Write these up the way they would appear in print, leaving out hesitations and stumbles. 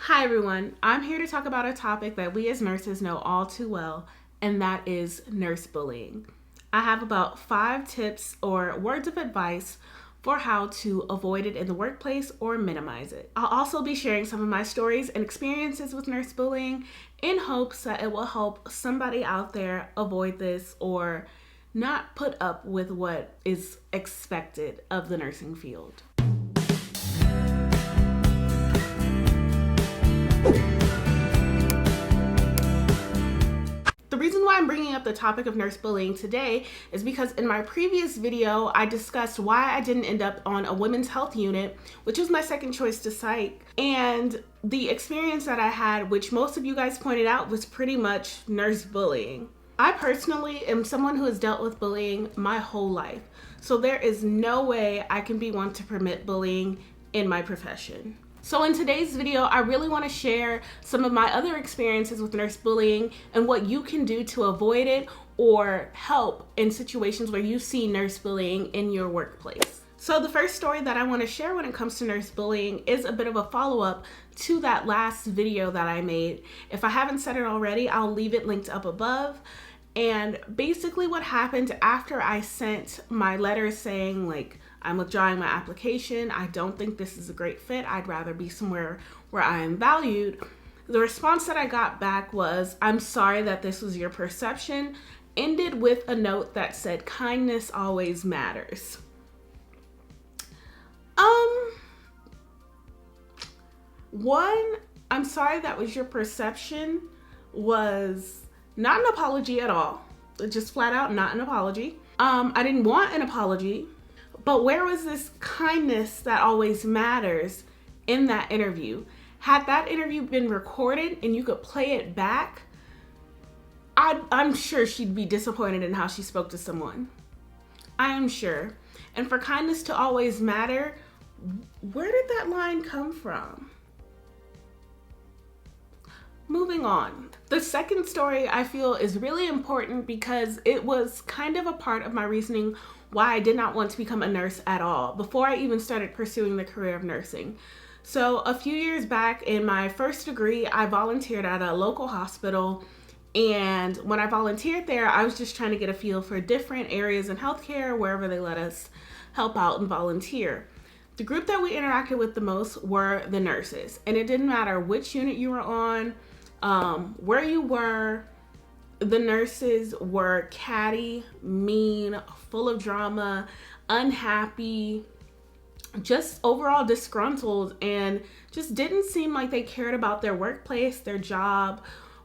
Hi everyone, I'm here to talk about a topic that we as nurses know all too well, and that is nurse bullying. I have about 5 tips or words of advice for how to avoid it in the workplace or minimize it. I'll also be sharing some of my stories and experiences with nurse bullying in hopes that it will help somebody out there avoid this or not put up with what is expected of the nursing field. The reason why I'm bringing up the topic of nurse bullying today is because in my previous video, I discussed why I didn't end up on a women's health unit, which was my second choice to psych. And the experience that I had, which most of you guys pointed out, was pretty much nurse bullying. I personally am someone who has dealt with bullying my whole life. So there is no way I can be one to permit bullying in my profession. So in today's video, I really want to share some of my other experiences with nurse bullying and what you can do to avoid it or help in situations where you see nurse bullying in your workplace. So the first story that I want to share when it comes to nurse bullying is a bit of a follow-up to that last video that I made. If I haven't said it already, I'll leave it linked up above. And basically what happened after I sent my letter saying I'm withdrawing my application, I don't think this is a great fit, I'd rather be somewhere where I am valued, the response that I got back was, "I'm sorry that this was your perception," ended with a note that said, "Kindness always matters." One, "I'm sorry that was your perception" was not an apology at all. Just flat out not an apology. I didn't want an apology, but where was this kindness that always matters in that interview? Had that interview been recorded and you could play it back, I'm sure she'd be disappointed in how she spoke to someone. I am sure. And for kindness to always matter, where did that line come from? Moving on. The second story I feel is really important because it was kind of a part of my reasoning why I did not want to become a nurse at all before I even started pursuing the career of nursing. So a few years back in my first degree, I volunteered at a local hospital. And when I volunteered there, I was just trying to get a feel for different areas in healthcare, wherever they let us help out and volunteer. The group that we interacted with the most were the nurses. And it didn't matter which unit you were on, where you were, the nurses were catty, mean, full of drama, unhappy, just overall disgruntled, and just didn't seem like they cared about their workplace, their job,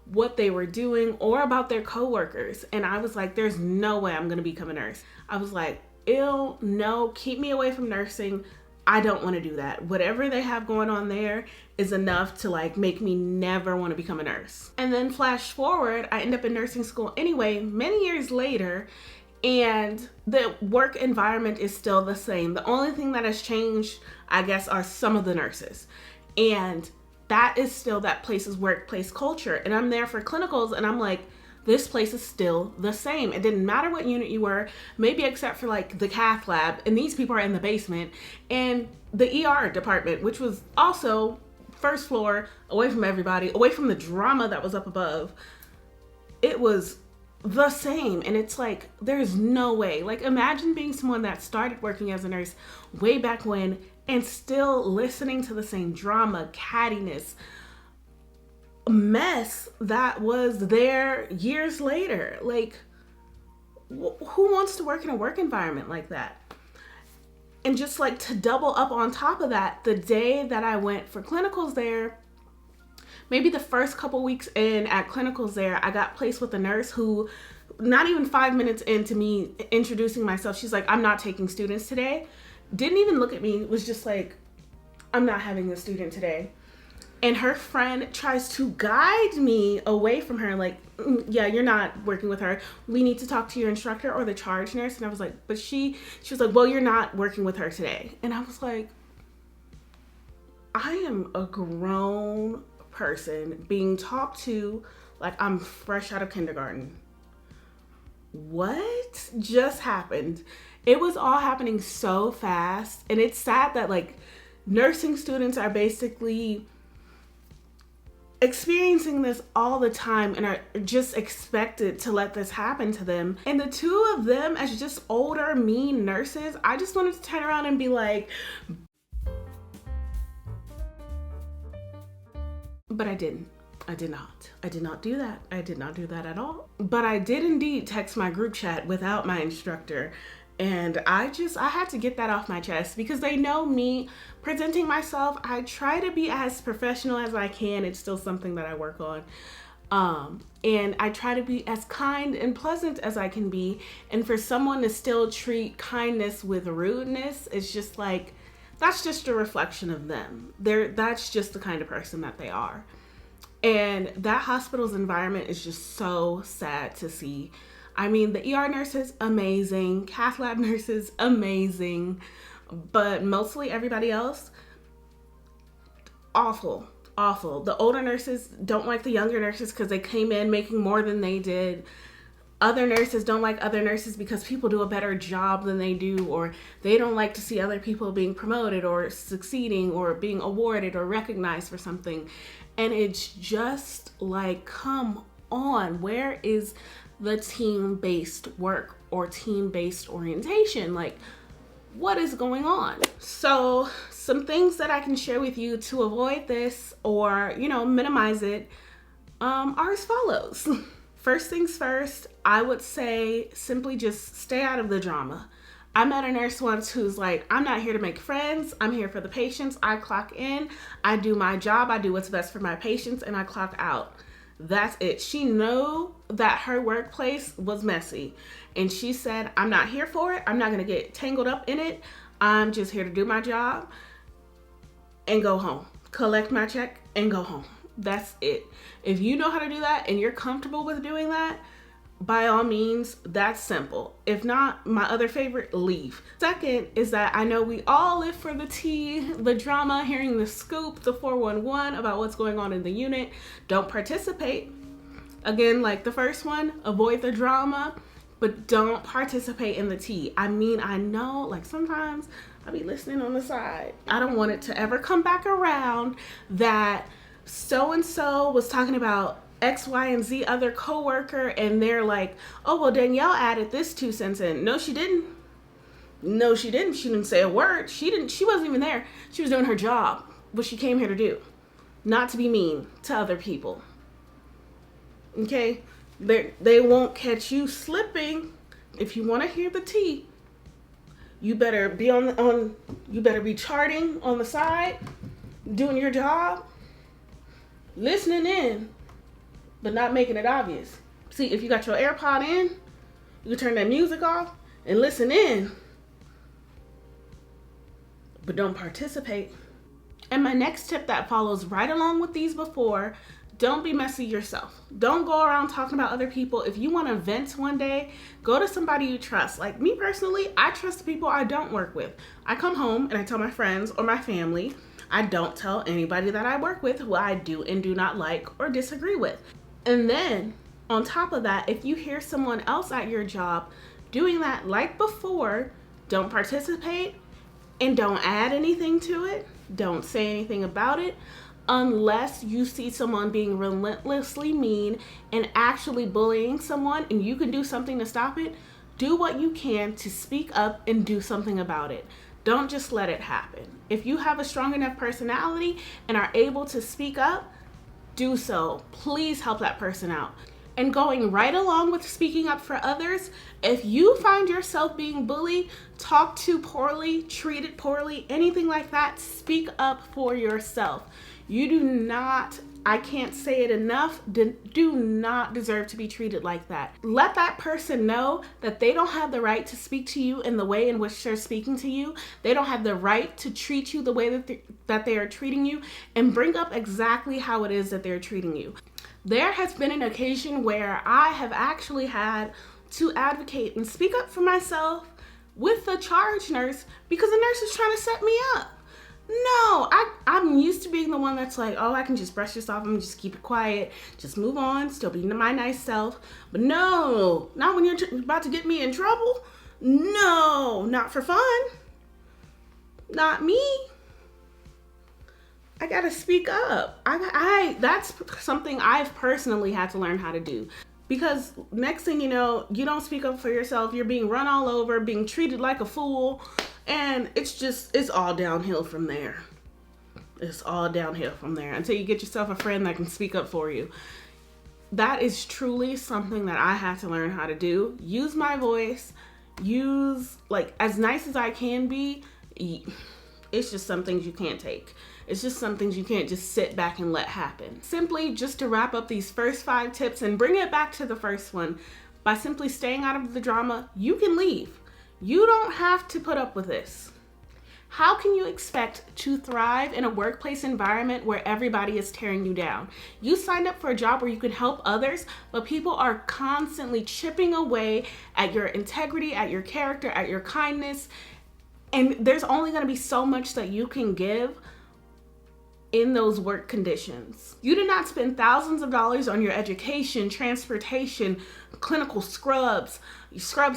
what they were doing, or about their coworkers. And I was like, there's no way I'm gonna become a nurse. I was like, ew, no, keep me away from nursing. I don't want to do that. Whatever they have going on there is enough to make me never want to become a nurse. And then flash forward, I end up in nursing school anyway, many years later, and the work environment is still the same. The only thing that has changed, I guess, are some of the nurses. And that is still that place's workplace culture. And I'm there for clinicals and I'm like, this place is still the same. It didn't matter what unit you were, maybe except for the cath lab, and these people are in the basement, and the ER department, which was also first floor, away from everybody, away from the drama that was up above. It was the same, and it's there's no way. Imagine being someone that started working as a nurse way back when and still listening to the same drama, cattiness, mess that was there years later. Who wants to work in a work environment like that? And just to double up on top of that, the day that I went for clinicals there, maybe the first couple weeks in at clinicals there, I got placed with a nurse who, not even 5 minutes into me introducing myself, she's like, "I'm not taking students today." Didn't even look at me, was just like, "I'm not having a student today." And her friend tries to guide me away from her, "Yeah, you're not working with her. We need to talk to your instructor or the charge nurse." And I was like, but she was like, "Well, you're not working with her today." And I was like, I am a grown person being talked to like I'm fresh out of kindergarten. What just happened? It was all happening so fast. And it's sad that nursing students are basically experiencing this all the time and are just expected to let this happen to them. And the two of them as just older, mean nurses, I just wanted to turn around and be like, but I didn't. I did not. I did not do that. I did not do that at all. But I did indeed text my group chat without my instructor. And I had to get that off my chest because they know me presenting myself. I try to be as professional as I can. It's still something that I work on. And I try to be as kind and pleasant as I can be. And for someone to still treat kindness with rudeness, it's just like, that's just a reflection of them. That's just the kind of person that they are. And that hospital's environment is just so sad to see. I mean, the ER nurses, amazing. Cath lab nurses, amazing. But mostly everybody else, awful, awful. The older nurses don't like the younger nurses because they came in making more than they did. Other nurses don't like other nurses because people do a better job than they do, or they don't like to see other people being promoted or succeeding or being awarded or recognized for something. And it's just like, come on, where is the team-based work or team-based orientation? Like, what is going on? So some things that I can share with you to avoid this or, minimize it are as follows. First things first, I would say simply just stay out of the drama. I met a nurse once who's like, I'm not here to make friends. I'm here for the patients. I clock in, I do my job, I do what's best for my patients, and I clock out. That's it. She knew that her workplace was messy. And she said, I'm not here for it. I'm not going to get tangled up in it. I'm just here to do my job and go home. Collect my check and go home. That's it. If you know how to do that and you're comfortable with doing that, by all means, that's simple. If not, my other favorite, leave. Second is that I know we all live for the tea, the drama, hearing the scoop, the 411 about what's going on in the unit. Don't participate. Again, like the first one, avoid the drama, but don't participate in the tea. I mean, I know, like sometimes I'll be listening on the side. I don't want it to ever come back around that so-and-so was talking about X, Y, and Z other coworker, and they're like, oh, well, Danielle added this 2 cents in. No, she didn't. No, she didn't. She didn't say a word. She wasn't even there. She was doing her job, what she came here to do. Not to be mean to other people. Okay? They won't catch you slipping. If you want to hear the tea, you better be you better be charting on the side, doing your job, listening in, but not making it obvious. See, if you got your AirPod in, you can turn that music off and listen in, but don't participate. And my next tip that follows right along with these before, don't be messy yourself. Don't go around talking about other people. If you want to vent one day, go to somebody you trust. Like me personally, I trust the people I don't work with. I come home and I tell my friends or my family. I don't tell anybody that I work with who I do and do not like or disagree with. And then on top of that, if you hear someone else at your job doing that like before, don't participate and don't add anything to it. Don't say anything about it unless you see someone being relentlessly mean and actually bullying someone and you can do something to stop it. Do what you can to speak up and do something about it. Don't just let it happen. If you have a strong enough personality and are able to speak up, do so. Please help that person out. And going right along with speaking up for others, if you find yourself being bullied, talked to poorly, treated poorly, anything like that, speak up for yourself. You do not, I can't say it enough, do not deserve to be treated like that. Let that person know that they don't have the right to speak to you in the way in which they're speaking to you. They don't have the right to treat you the way that they are treating you, and bring up exactly how it is that they're treating you. There has been an occasion where I have actually had to advocate and speak up for myself with the charge nurse because the nurse was trying to set me up. No, I'm used to being the one that's like, oh, I can just brush this off and just keep it quiet, just move on, still be my nice self. But no, not when you're about to get me in trouble. No, not for fun. Not me. I gotta speak up. That's something I've personally had to learn how to do. Because next thing you know, you don't speak up for yourself. You're being run all over, being treated like a fool. And it's all downhill from there. It's all downhill from there until you get yourself a friend that can speak up for you. That is truly something that I have to learn how to do. Use my voice. Use, like, as nice as I can be. It's just some things you can't take. It's just some things you can't just sit back and let happen. Simply, just to wrap up these first 5 tips and bring it back to the first one, by simply staying out of the drama, you can leave. You don't have to put up with this. How can you expect to thrive in a workplace environment where everybody is tearing you down? You signed up for a job where you can help others, but people are constantly chipping away at your integrity, at your character, at your kindness. And there's only going to be so much that you can give in those work conditions. You did not spend thousands of dollars on your education, transportation, clinical scrubs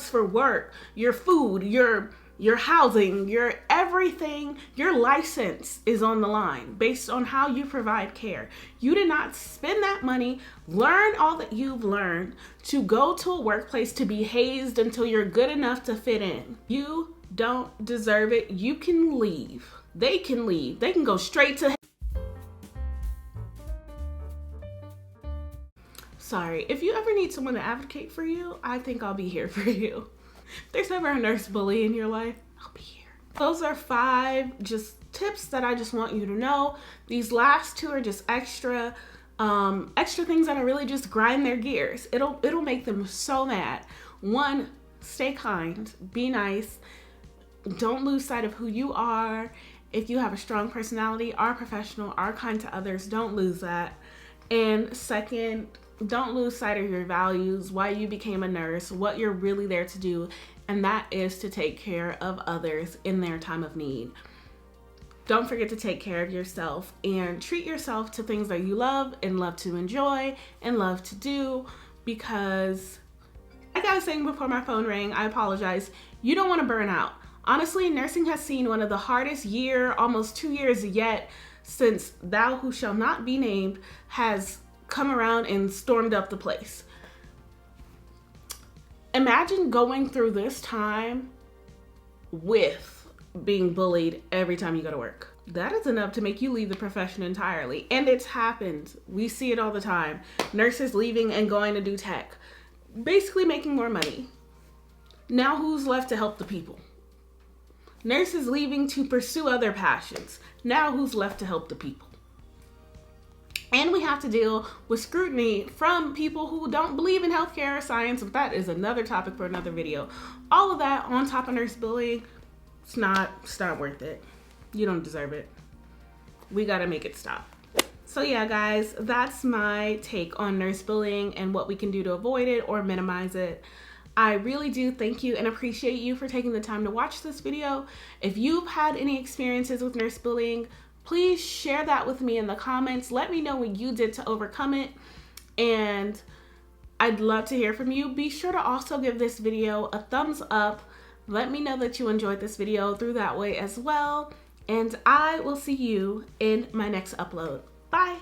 for work, your food, your housing, your everything. Your license is on the line based on how you provide care. You did not spend that money, learn all that you've learned to go to a workplace to be hazed until you're good enough to fit in. You don't deserve it. You can leave. They can leave. They can go straight to Sorry, if you ever need someone to advocate for you, I think I'll be here for you. If there's ever a nurse bully in your life, I'll be here. Those are 5 just tips that I just want you to know. These last 2 are just extra things that are really just grind their gears. It'll make them so mad. 1, stay kind, be nice. Don't lose sight of who you are. If you have a strong personality, are professional, are kind to others, don't lose that. And second, don't lose sight of your values, why you became a nurse, what you're really there to do, and that is to take care of others in their time of need. Don't forget to take care of yourself and treat yourself to things that you love and love to enjoy and love to do, because like I was saying before my phone rang, I apologize, you don't want to burn out. Honestly, nursing has seen one of the hardest almost 2 years yet, since Thou Who Shall Not Be Named has come around and stormed up the place. Imagine going through this time with being bullied every time you go to work. That is enough to make you leave the profession entirely. And it's happened. We see it all the time. Nurses leaving and going to do tech, basically making more money. Now who's left to help the people? Nurses leaving to pursue other passions. Now who's left to help the people? And we have to deal with scrutiny from people who don't believe in healthcare or science, but that is another topic for another video. All of that on top of nurse bullying, it's not worth it. You don't deserve it. We gotta make it stop. So yeah, guys, that's my take on nurse bullying and what we can do to avoid it or minimize it. I really do thank you and appreciate you for taking the time to watch this video. If you've had any experiences with nurse bullying, please share that with me in the comments. Let me know what you did to overcome it, and I'd love to hear from you. Be sure to also give this video a thumbs up. Let me know that you enjoyed this video through that way as well, and I will see you in my next upload. Bye!